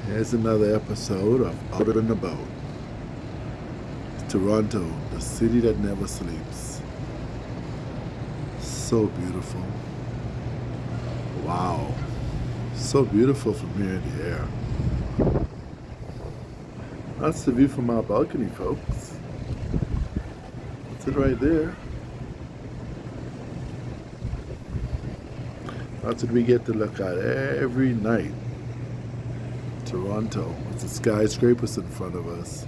Here's another episode of Out and About. Toronto, the city that never sleeps. So beautiful. Wow. So beautiful from here in the air. That's the view from our balcony, folks. That's it right there. That's what we get to look at every night. Toronto, with the skyscrapers in front of us.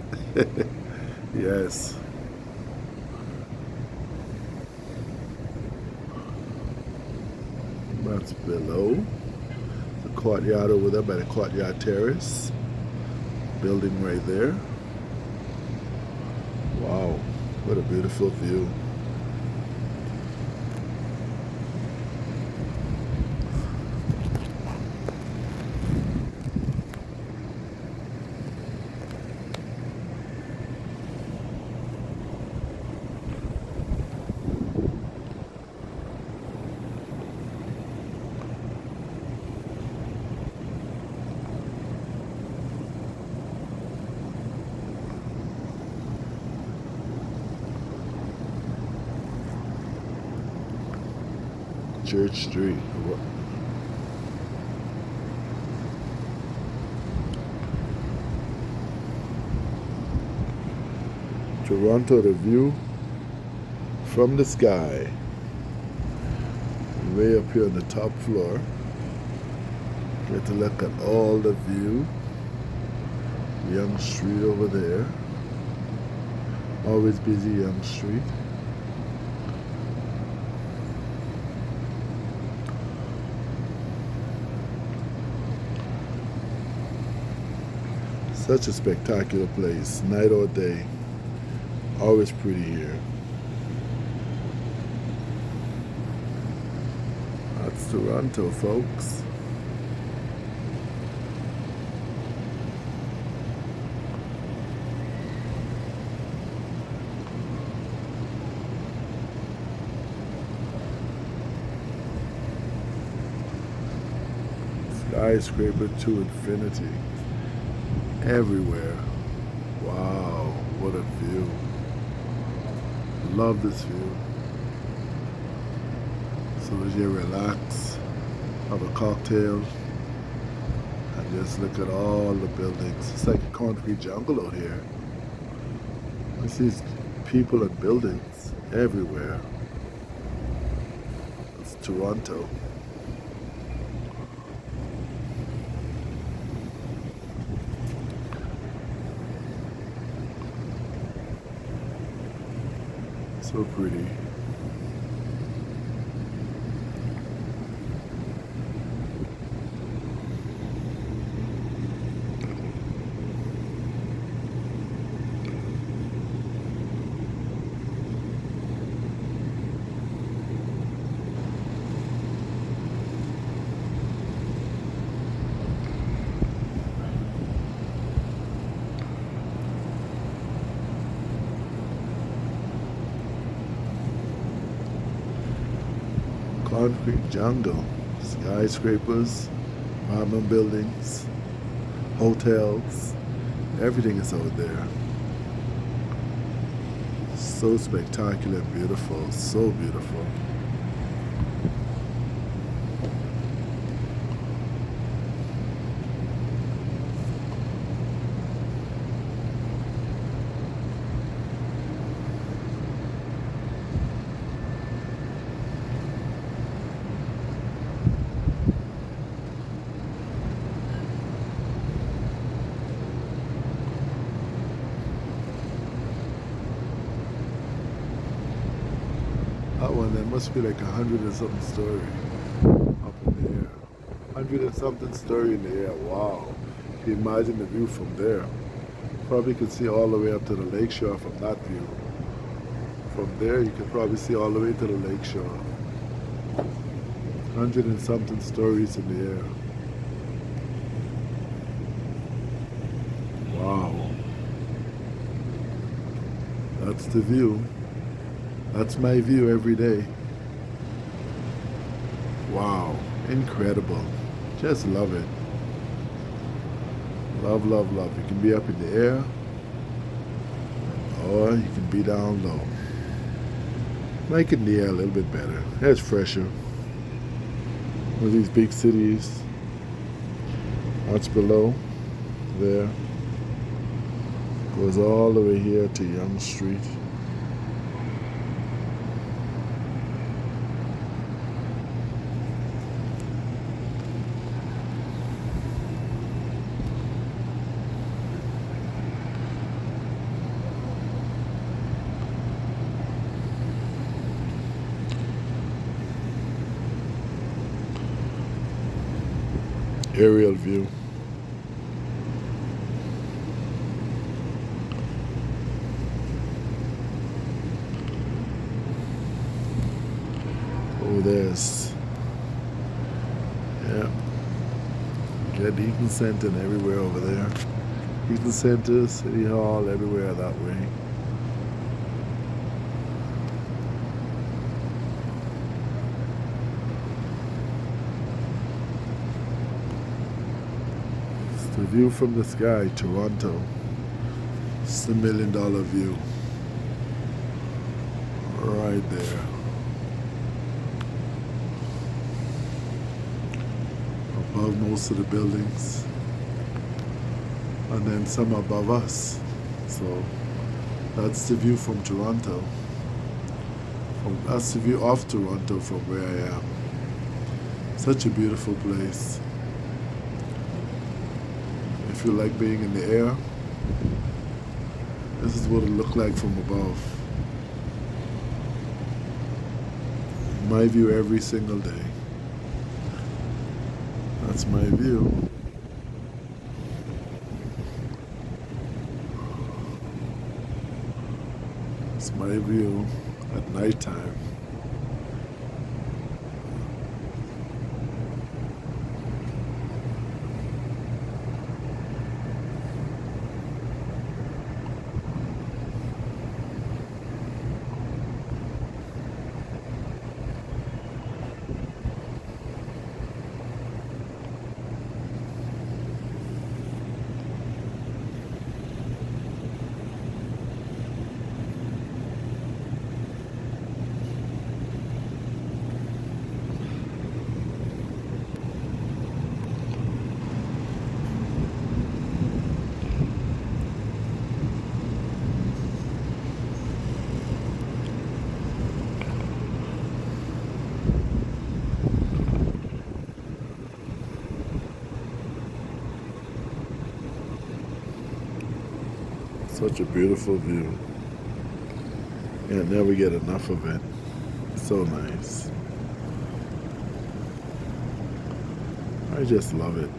Yes. That's below. The courtyard over there by the courtyard terrace. Building right there. Wow, what a beautiful view. Church Street. Toronto, the view from the sky. Way up here on the top floor. Get to look at all the view. Yonge Street over there. Always busy Yonge Street. Such a spectacular place, night or day. Always pretty here. That's Toronto, folks. Skyscraper to infinity. Everywhere. Wow, what a view. Love this view. So as you relax, have a cocktail, and just look at all the buildings. It's like a concrete jungle out here. I see people and buildings everywhere. It's Toronto. So pretty. Concrete jungle, skyscrapers, apartment buildings, hotels, everything is out there. So spectacular and beautiful, so beautiful. That one, there must be like 100 and something story up in the air. 100 and something story in the air. Wow. Can you imagine the view from there? Probably could see all the way up to the lakeshore from that view. From there, you could probably see all the way to the lakeshore. 100 and something stories in the air. Wow. That's the view. That's my view every day. Wow, incredible. Just love it. Love, love, love. You can be up in the air or you can be down low. Like in the air a little bit better. It's fresher. With these big cities, much below there, goes all the way here to Young Street. Aerial view. Oh, there's, yeah, get Eaton Center and everywhere over there. Eaton Center, City Hall, everywhere that way. It's the view from the sky, Toronto. It's the $1 million view. Right there. Above most of the buildings. And then some above us. So that's the view from Toronto. That's the view of Toronto from where I am. Such a beautiful place. If you like being in the air, this is what it looked like from above. My view every single day. That's my view. It's my view at nighttime. Such a beautiful view. Can't never get enough of it. So nice. I just love it.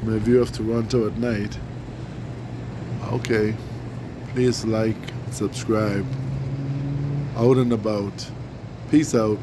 My view of Toronto at night. Okay, please like, subscribe. Out and about. Peace out.